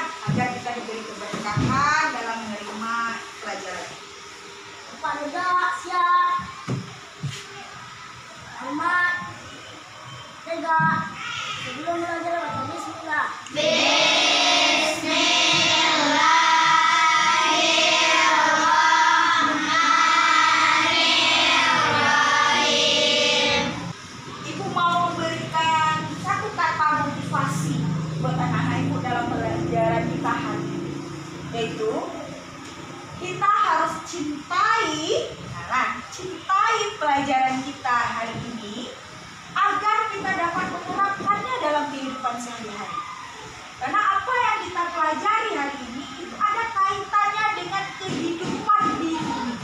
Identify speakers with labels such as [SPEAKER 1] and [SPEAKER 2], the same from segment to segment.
[SPEAKER 1] agar kita diberi keberkahan dalam menerima pelajaran.
[SPEAKER 2] Kepada siap. Hormat. Tegak. Sebelum belajar baca bismillah.
[SPEAKER 1] Ibu mau memberikan satu kata motivasi buat anak-anak ibu dalam pelajaran kita hari ini, yaitu kita harus cintai pelajaran kita hari ini agar kita dapat menerapkannya dalam kehidupan sehari-hari. Karena apa yang kita pelajari hari ini itu ada kaitannya dengan kehidupan di bumi.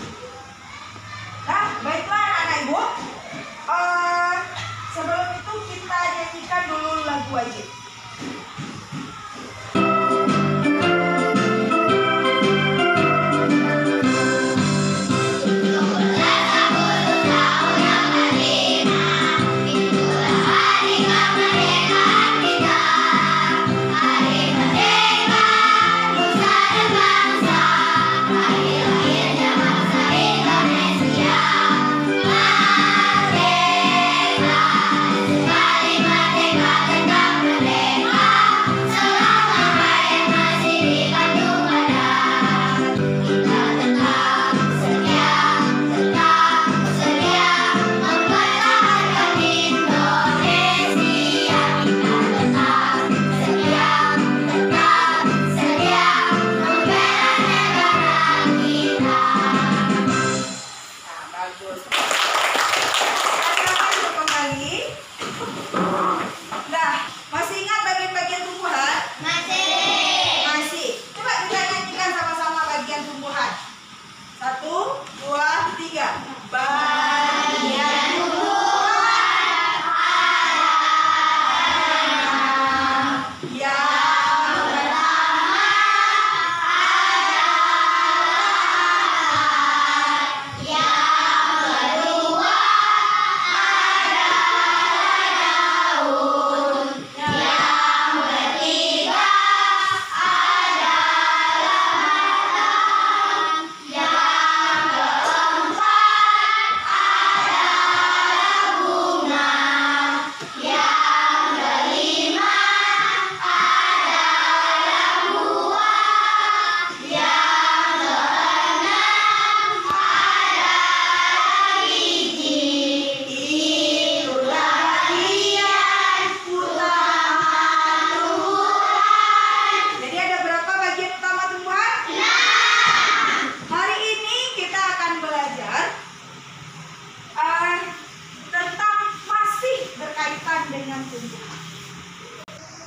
[SPEAKER 1] Nah, baiklah anak-anak ibu. Sebelum itu kita nyanyikan dulu lagu wajib.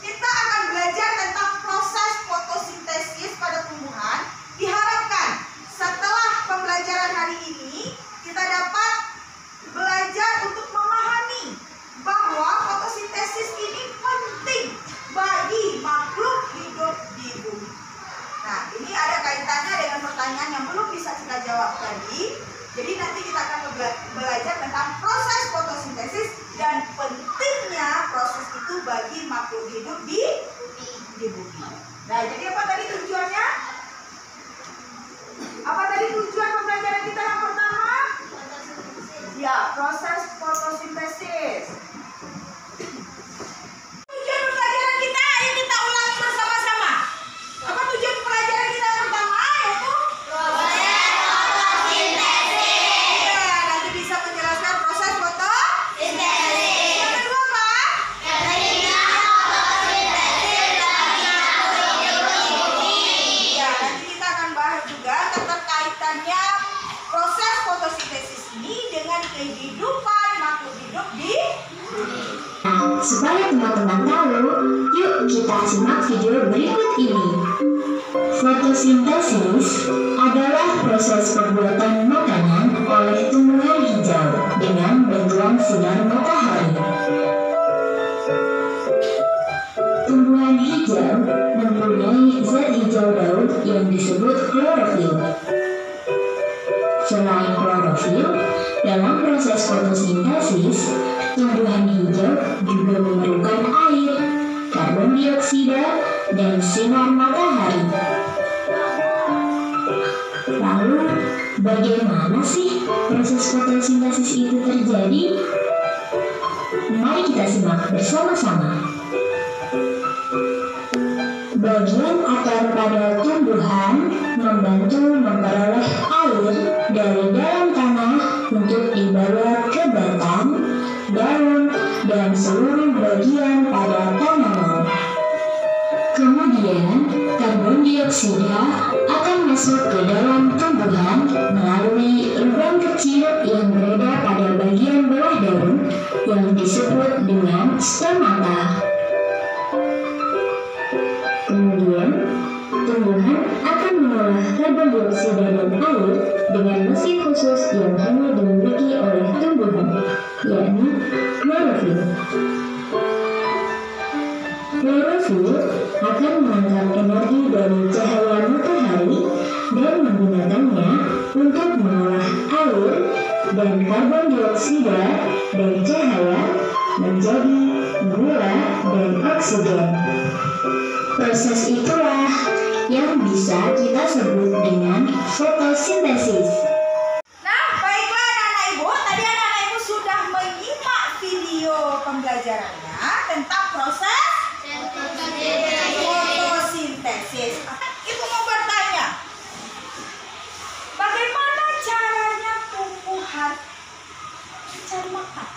[SPEAKER 1] Kita akan belajar tentang proses fotosintesis pada tumbuhan. Diharapkan setelah pembelajaran hari ini kita dapat belajar untuk memahami bahwa fotosintesis ini penting bagi makhluk hidup di bumi. Nah, ini ada kaitannya dengan pertanyaan yang belum bisa kita jawab tadi. Jadi nanti kita akan belajar tentang proses fotosintesis dan pentingnya proses itu bagi makhluk hidup di bumi. Nah, jadi apa tadi tujuannya? Apa tadi tujuan pembelajaran kita yang pertama? Ya, proses fotosintesis. Tujuan pembelajaran kita, ayo kita ulangi bersama-sama. Apa tujuan pembelajaran kita yang pertama? Yaitu proses fotosintesis. Ya, nanti bisa menjelaskan proses fotosintesis. Yang kedua apa? Ya, nanti kita akan bahas juga keterkaitannya proses fotosintesis ini dengan kehidupan makhluk hidup di bumi.
[SPEAKER 3] Supaya teman-teman tahu, yuk kita simak video berikut ini. Fotosintesis adalah proses pembuatan makanan oleh tumbuhan hijau dengan bantuan sinar matahari. Tumbuhan hijau mempunyai zat hijau daun yang disebut klorofil. Selain klorofil, dalam proses fotosintesis, tumbuhan hijau juga memerlukan air, karbon dioksida, dan sinar matahari. Lalu, bagaimana sih proses fotosintesis itu terjadi? Mari kita simak bersama-sama. Bagian akar pada tumbuhan membantu memperoleh air dari dalam tanah untuk dibawa ke batang, daun, dan seluruh bagian pada tanaman. Kemudian, karbon dioksida akan masuk ke dalam tumbuhan melalui lubang kecil yang berada pada bagian bawah daun yang disebut dengan stomata. Kemudian, tumbuhan akan mengolah karbon dioksida dan air dengan mesin khusus yang hanya dimiliki oleh tumbuhan, yakni klorofil. Klorofil akan menangkap energi dari cahaya matahari dan menggunakannya untuk mengolah air dan karbon dioksida dan cahaya menjadi gula dan oksigen. Proses itulah yang bisa kita sebut dengan fotosintesis.
[SPEAKER 1] Nah, baiklah anak-anak ibu, tadi anak-anak ibu sudah menyimak video pembelajarannya tentang proses fotosintesis. Ibu mau bertanya, bagaimana caranya tumbuhan mencari makan?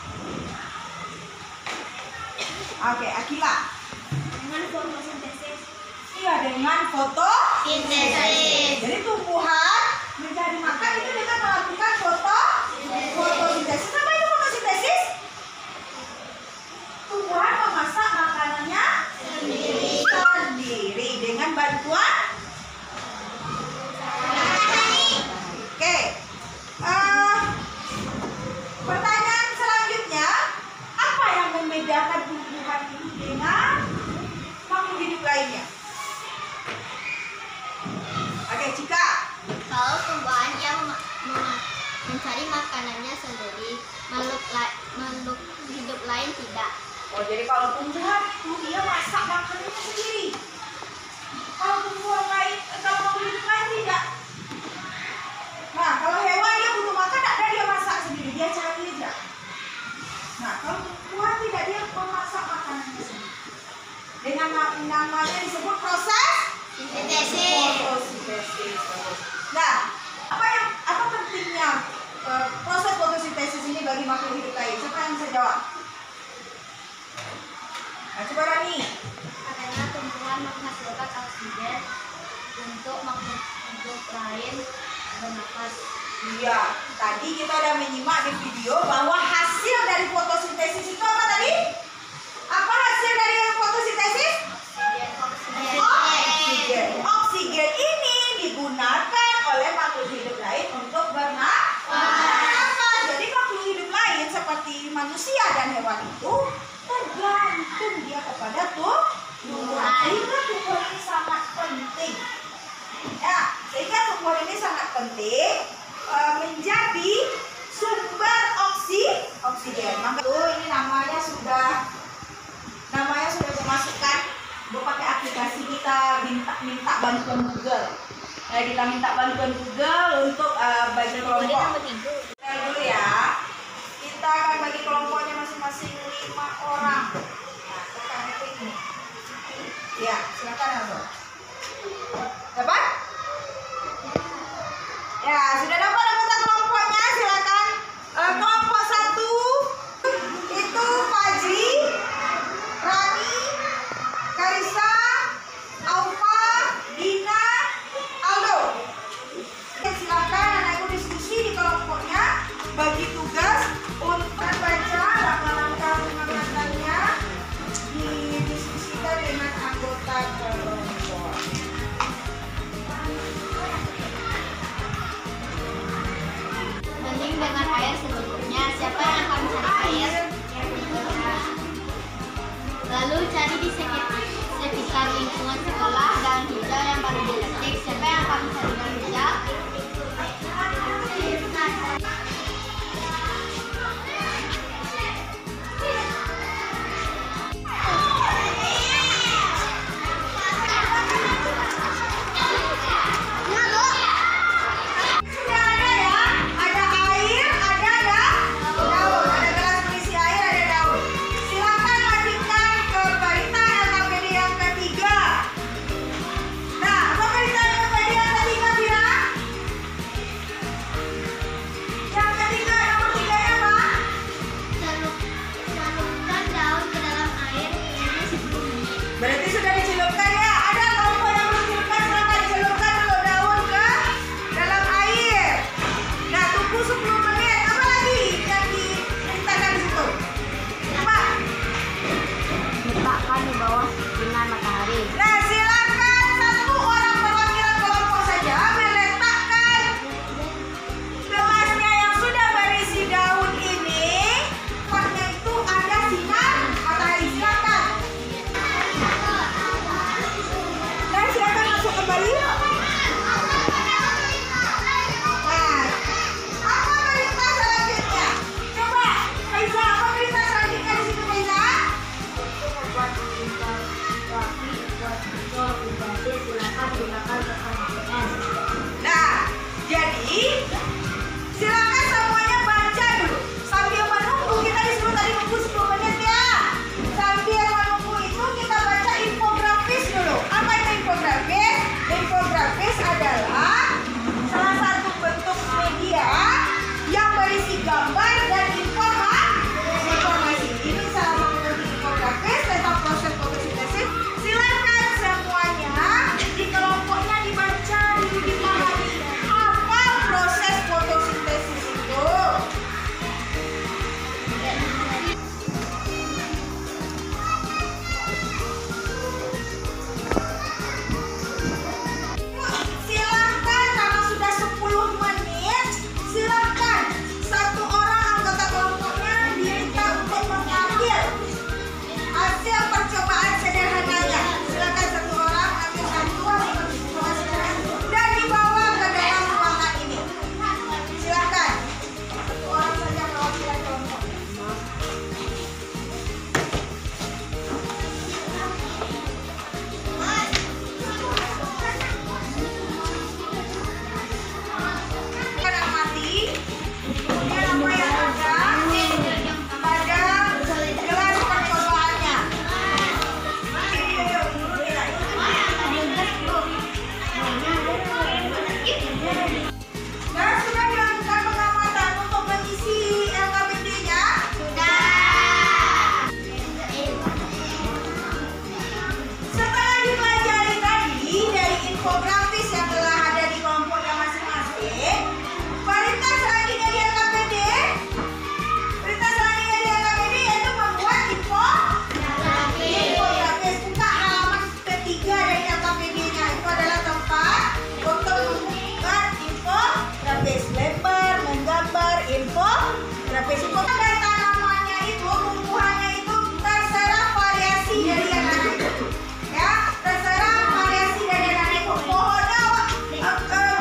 [SPEAKER 1] Oke, Akila.
[SPEAKER 2] Dengan fotosintesis.
[SPEAKER 1] Iya, dengan fotosintesis.
[SPEAKER 2] Sintesis.
[SPEAKER 1] Jadi tumbuhan mencari makan itu dengan melakukan fotosintesis. Apa itu fotosintesis? Tumbuhan memasak makanannya sendiri dengan bantuan Oke. Pertanyaan selanjutnya, apa yang membedakan tumbuhan ini dengan makhluk hidup lainnya? Oke, Cika.
[SPEAKER 4] Kalau tumbuhan yang mencari makanannya sendiri, makhluk hidup lain tidak.
[SPEAKER 1] Oh, jadi kalau tumbuhan itu dia masak makanannya sendiri. Kalau tumbuhan lain, kalau makhluk hidup lain tidak. Nah, kalau hewan dia butuh makan, ada dia masak sendiri, dia cari aja. Nah, kalau tumbuhan tidak, dia memasak makanannya sendiri. Dengan namanya disebut proses fotosintesis. Nah, apa pentingnya proses fotosintesis ini bagi makhluk hidup lain? Siapa yang bisa jawab? Nah, coba Rani.
[SPEAKER 4] Karena tumbuhan menghasilkan oksigen untuk makhluk hidup lain bernafas.
[SPEAKER 1] Iya, tadi kita udah menyimak di video bahwa hasil dari fotosintesis itu apa tadi? Apa hasil dari fotosintesis? Oksigen. Oksigen ini digunakan oleh makhluk hidup lain untuk bernafas. Jadi makhluk hidup lain seperti manusia dan hewan itu tergantung dia kepada tumbuhan. Sehingga tumbuhan ini sangat penting. Ya, sehingga tumbuhan ini sangat penting menjadi sumber oksigen. Maka ini namanya sudah dimasukkan. Gue pakai aplikasi, kita minta bantuan Google. Nah, kita minta bantuan Google untuk bagi kelompok. Kita dulu ya. Kita akan bagi kelompoknya masing-masing 5 orang. Nah, sekarang itu ini. Ya, silakan Aldo. Dapat? Ya, sudah dapat anggota kelompoknya, silakan. Kelompok 1 itu Fajri, Rani, Karisa, Aufa, Dina, Aldo. Silakan anak ibu diskusi di kelompoknya, bagi tugas untuk baca langkah-langkah pengamatannya, didiskusikan dengan anggota kelompok.
[SPEAKER 4] Bening dengan air secukupnya. Siapa yang akan mencari air? Lalu cari di sekitar lingkungan sekolah daun hijau yang baru dipetik. Siapa yang akan mencari daun hijau?
[SPEAKER 2] digunakan bersama UN.
[SPEAKER 1] Nah, jadi silakan semuanya baca dulu. Sambil menunggu, kita disuruh tadi nunggu 10 menit ya. Sambil menunggu itu kita baca infografis dulu. Apa itu infografis? Infografis adalah salah satu bentuk media yang berisi gambar dan informasi. Ini salah satu bentuk infografis tentang proses fotosintesis. Silakan semuanya di kelompoknya dibaca, dipahami apa proses fotosintesis itu. Silakan karena sudah 10 menit, silakan satu orang anggota kelompoknya diminta untuk mengambil hasil percobaan sederhananya. Silakan satu orang ambil satu hasil percobaan sederhana dan dibawa ke dalam ruangan ini. Silakan satu orang saja mewakili kelompok. Yang mati, kemudian apa yang ada pada gelas percobaannya. Dan sudah dilakukan pengamatan untuk mengisi LKPD-nya. Setelah dipelajari tadi dari infografis yang telah ada di kelompoknya masing-masing, perintah selanjutnya di LKPD, yaitu membuat infografis. Buka halaman ketiga dari LKPD-nya. Itu adalah tempat untuk membuat infografis, lembar menggambar infografis. Dan tanamannya itu, tumbuhannya itu terserah variasi dari yang ada. Ya, terserah variasi dari yang ada itu. Pohonnya,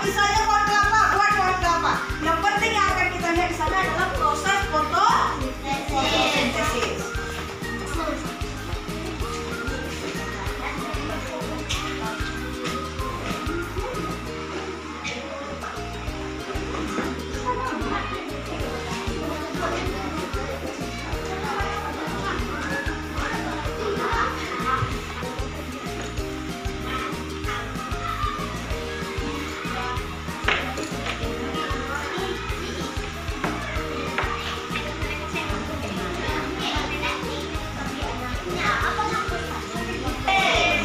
[SPEAKER 1] misalnya pohon kelapa, buat pohon kelapa. Yang penting yang akan kita lihat di sana adalah proses fotosintesis.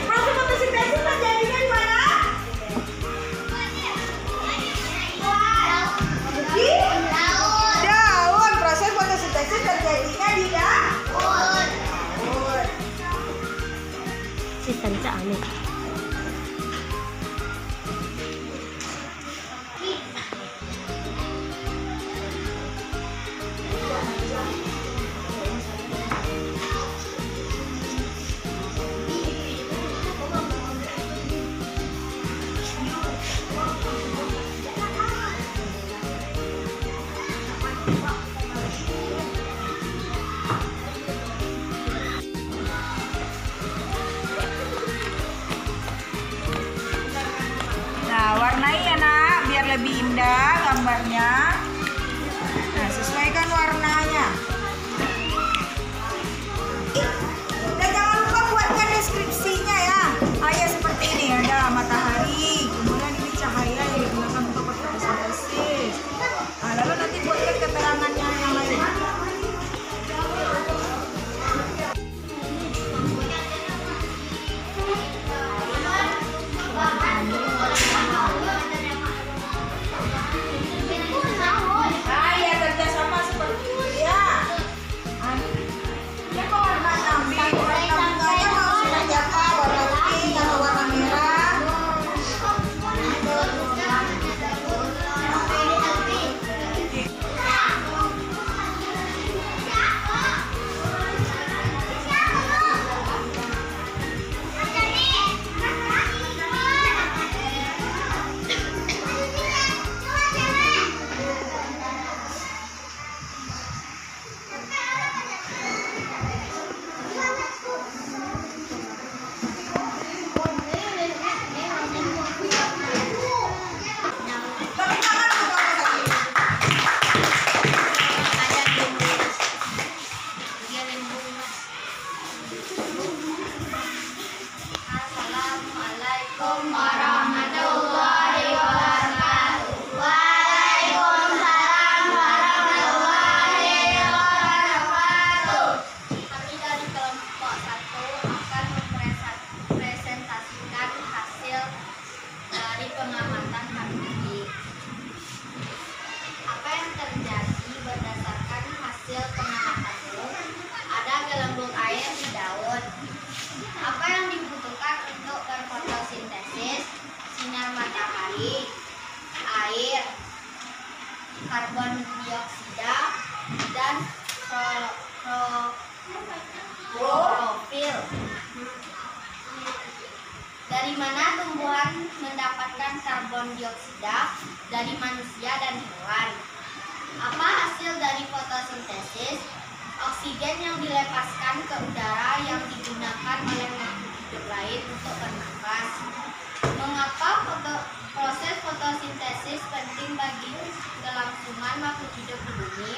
[SPEAKER 1] Proses fotosintesis terjadinya di mana? Di daun. Proses fotosintesis terjadinya di daun.
[SPEAKER 2] Sistem aneh.
[SPEAKER 1] Nah, warnai ya nak, biar lebih indah gambarnya. Nah, sesuaikan warnanya. Dan jangan lupa buatkan deskripsinya ya. Kayak seperti ini, ada matahari, kemudian ini cahaya yang digunakan untuk fotosintesis. Nah, lalu nanti buatkan keterangannya yang lain. Nah, ya kerjasama seperti itu ya.
[SPEAKER 4] karbon dioksida dari manusia dan hewan. Apa hasil dari fotosintesis? Oksigen yang dilepaskan ke udara yang digunakan oleh makhluk hidup lain untuk bernafas. Mengapa proses fotosintesis penting bagi kelangsungan makhluk hidup di bumi?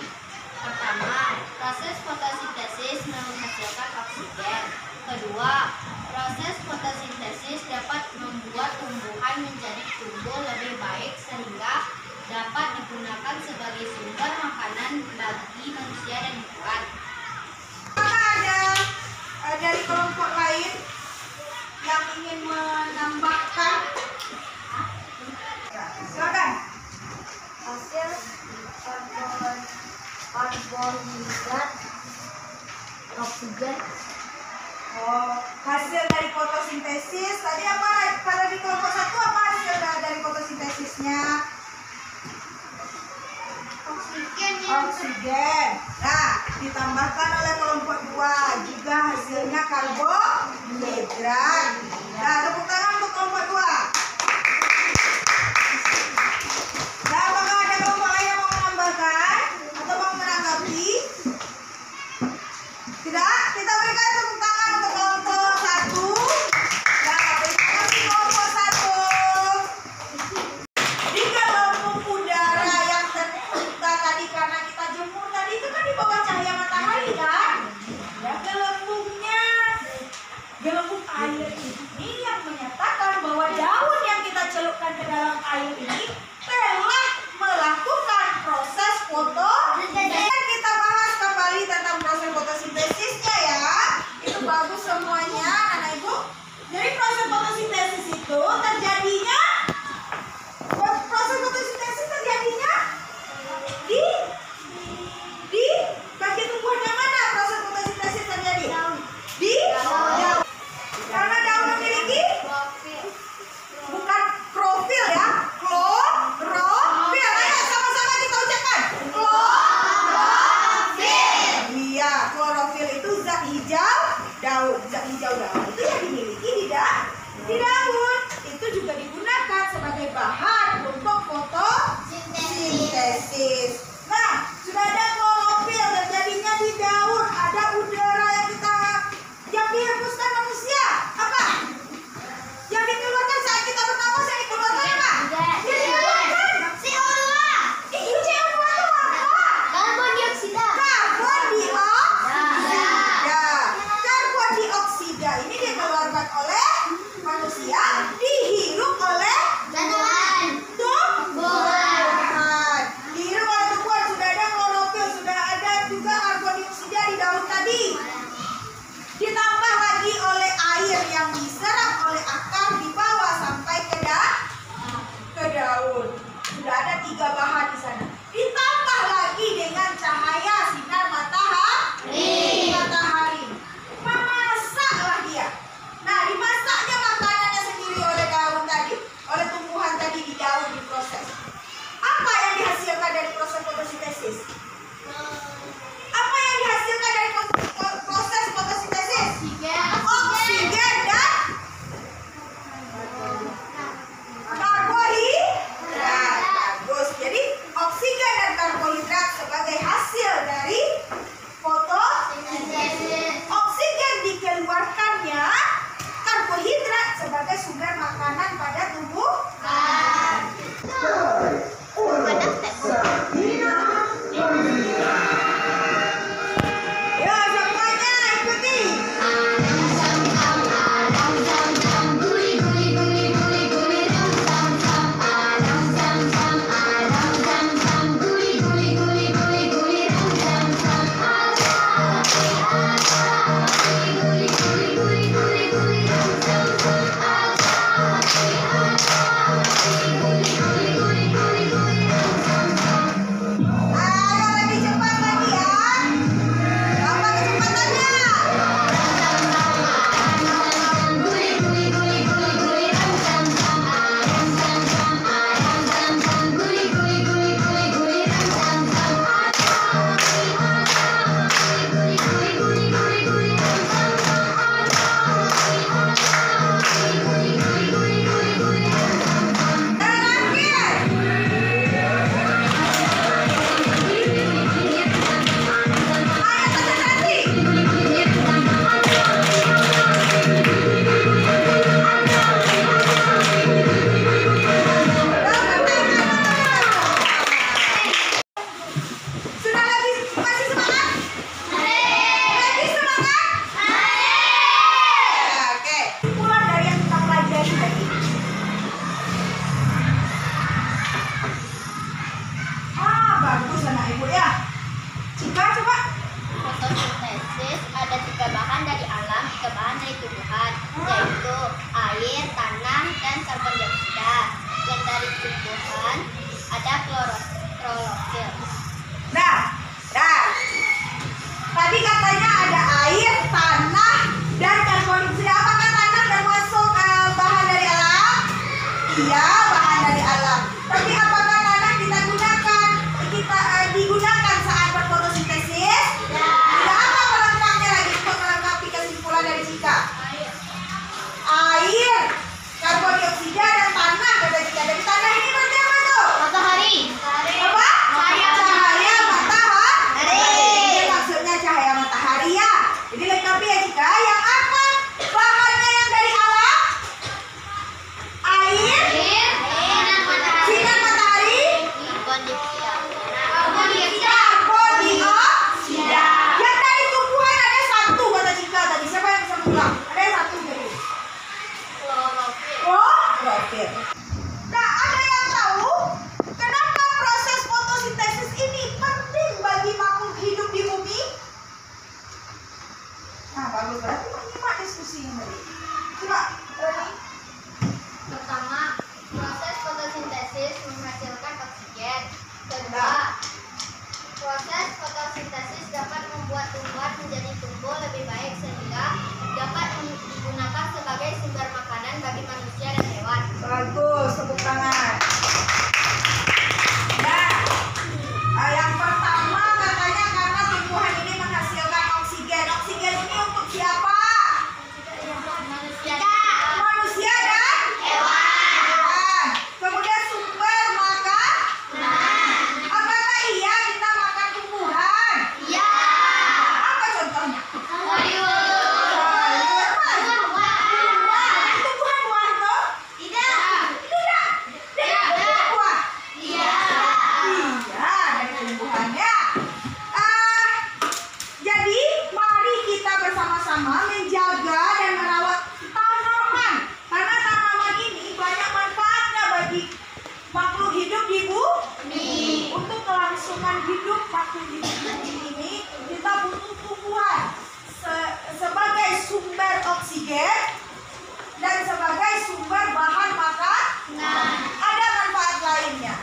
[SPEAKER 4] Pertama, proses fotosintesis menghasilkan oksigen. Kedua, proses fotosintesis dapat membuat tumbuhan menjadi tumbuh lebih baik sehingga dapat digunakan sebagai sumber makanan bagi manusia dan hewan.
[SPEAKER 1] Apakah ada dari kelompok lain yang ingin menambahkan? Silakan.
[SPEAKER 2] Hasil karbonhidrat oksigen.
[SPEAKER 1] Oh, hasil dari fotosintesis. Tadi apa? Kalau di kelompok 1 apa hasil dari fotosintesisnya? Oksigen. Nah, ditambahkan oleh kelompok 2 juga hasilnya karbohidrat. Nah, tepuk tangan untuk kelompok 2. Nah, apakah ada kelompok lain yang mau menambahkan atau mau menanggapi? Tidak? Kita berikan tepuk tangan untuk kelompok 1. Nah, terima kasih kelompok 1. Di gelembung udara yang tercipta tadi karena kita jemur tadi itu kan di bawah cahaya matahari kan? Ya, gelembung air ini yang menyatakan bahwa daun yang kita celupkan ke dalam air ini telah melakukan proses fotosintesis. Kita bahas kembali tentang proses fotosintesisnya ya. Itu bagus semuanya, anak ibu. Jadi proses fotosintesis itu terjadinya di bagian tumbuhan yang mana proses fotosintesis terjadi? Di daun. Karena daun memiliki bukan klorofil ya, klorofil. Ayo sama-sama kita ucapkan klorofil. Iya, klorofil itu zat hijau daun. Zat hijau daun itu yang dimiliki di daun. Itu juga digunakan sebagai bahan untuk fotosintesis. Nah, sudah ada klorofil terjadinya di daun. Ada udara yang dihembuskan manusia. Apa? Yang dikeluarkan saat kita bernapas yang dikeluarkan apa? Yang dikeluarkan CO2. Itu CO2 itu apa?
[SPEAKER 2] Karbon dioksida.
[SPEAKER 1] Karbon dioksida. Karbon dioksida ini dikeluarkan oleh manusia, dihirup oleh tumbuhan. Dihirup oleh tumbuhan. Sudah ada klorofil, sudah ada juga karbon dioksida di daun tadi. Ditambah lagi oleh air yang diserap oleh akar di bawah sampai ke daun. Sudah ada 3 bahan di sana. Ditambah lagi dengan cahaya sinar matahari. Memasaklah dia. Nah, dimasaknya makanannya sendiri oleh daun tadi, oleh tumbuhan tadi di daun diproses. Apa yang dihasilkan dari proses fotosintesis? Apa yang dihasilkan dari proses fotosintesis? Oksigen dan karbohidrat. Bagus. Jadi
[SPEAKER 4] dari tumbuhan, ada klorofil.
[SPEAKER 1] Nah, tadi katanya ada air, tanah, dan karbon dioksida. Apakah tanah termasuk bahan dari alam? Iya, bahan dari alam. Tapi apakah tanah digunakan saat berfotosintesis? Tidak. Apa melengkapnya lagi untuk melengkapi kesimpulan dari Cika? Air, karbon dioksida, dan tanah kata Cika. Dari tanah ini berarti apa tuh?
[SPEAKER 4] Matahari.
[SPEAKER 1] Apa? Cahaya matahari. Ini maksudnya cahaya matahari ya. Jadi lengkapi ya Cika. Yang apa? Bahannya yang dari alam? Air, sinar matahari, karbon dioksida. Yang dari tumbuhan ada satu kata Cika tadi. Siapa yang bisa bilang? Ada satu jadi. Klorofil. Nah, ada yang tahu kenapa proses fotosintesis ini penting bagi makhluk hidup di bumi? Nah, bagus berarti menyimak diskusinya tadi. Coba, Rani.
[SPEAKER 4] Pertama, proses fotosintesis menghasilkan oksigen. Kedua, proses fotosintesis dapat membuat tumbuhan menjadi tumbuh lebih baik sehingga dapat digunakan sebagai sumber makanan bagi manusia dan hewan.
[SPEAKER 1] Bagus, tepuk tangan. Nah, yang pertama katanya karena tumbuhan ini menghasilkan oksigen. Oksigen ini untuk siapa? Manusia dan hewan. Kemudian sumber makanan. Apakah iya kita makan tumbuhan?
[SPEAKER 4] Iya.
[SPEAKER 1] Apa contohnya? Tumbuhan buah itu? Tidak. Dari buah. Iya, dari tumbuhannya. Jadi mari kita bersama-sama menjaga dan merawat tanaman. Karena tanaman ini banyak manfaatnya bagi makhluk hidup di bumi. Untuk kelangsungan hidup makhluk hidup di bumi ini, kita butuh tumbuhan sebagai sumber oksigen dan sebagai sumber bahan makanan. Ada manfaat lainnya.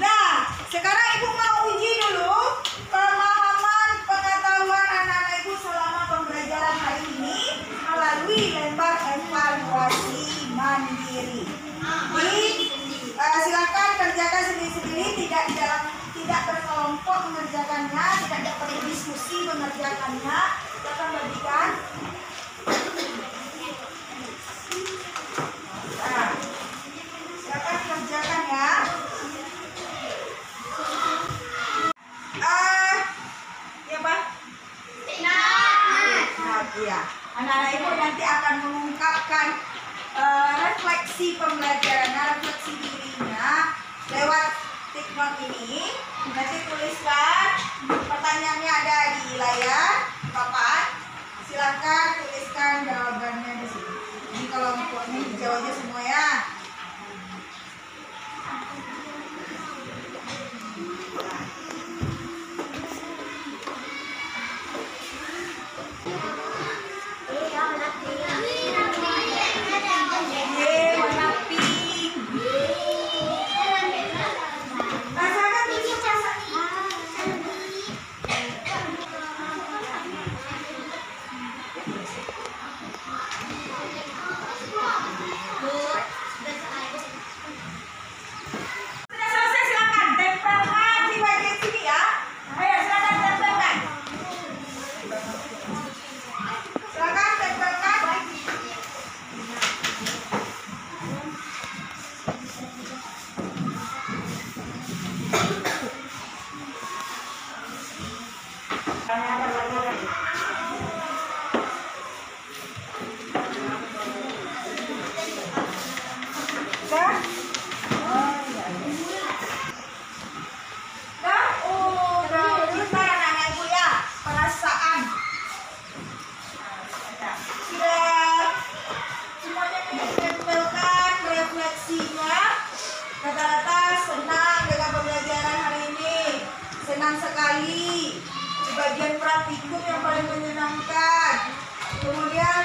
[SPEAKER 1] Nah, sekarang Ibu mau uji dulu pemahaman pengetahuan anak-anak Ibu selama pembelajaran hari ini melalui lembar evaluasi mandiri. Silakan kerjakan sendiri-sendiri, tidak berkelompok mengerjakannya, tidak berdiskusi mengerjakannya. Kita akan bagikan. Nah, silakan kerjakan ya. Ya Pak? Nah, iya. Anak-anak Ibu nanti akan mengungkapkan refleksi pembelajaran, refleksi dirinya lewat TikTok ini. Nanti tuliskan pertanyaannya ada di layar papan. Silakan tuliskan jawabannya di sini. Jadi kalau ini dijawab aja semua ya. Warna pink. Rasakan dulu Sudah selesai, silakan tempelkan di bagian sini ya. Ayo silakan tempelkan. Silakan tempelkan. Sudah? Udah kita anak-anak Ibu ya, perasaan. Sudah semuanya ditempelkan refleksinya. Rata-rata senang dengan pembelajaran hari ini. Senang sekali. Di bagian praktikum yang paling menyenangkan. Kemudian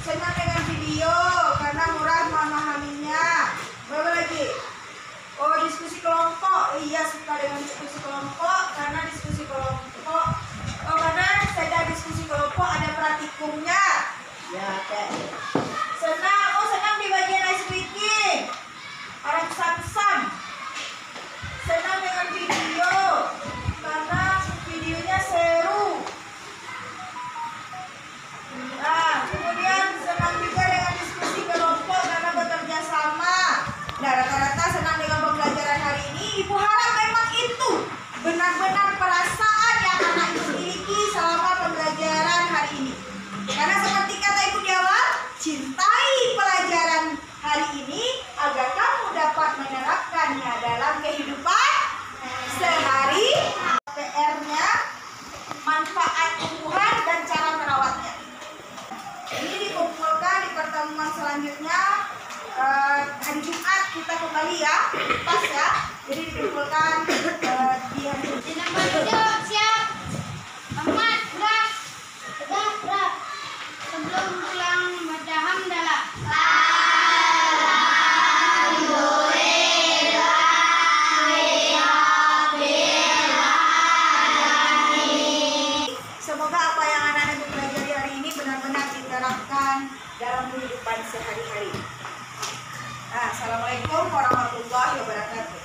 [SPEAKER 1] senang dengan video karena murah memahaminya. Berapa lagi? agar kamu dapat menerapkannya dalam kehidupan sehari. PR-nya, manfaat tumbuhan dan cara merawatnya. Ini dikumpulkan di pertemuan selanjutnya hari Jumat kita kembali ya, pas ya. Jadi dikumpulkan di hari Jumat.
[SPEAKER 4] Siap. Ahmad, gerak. Gerak. Sebelum pulang baca hamdalah.
[SPEAKER 1] Semoga apa yang anak-anak pelajari hari ini benar-benar diterapkan dalam kehidupan sehari-hari. Nah, assalamualaikum warahmatullahi wabarakatuh.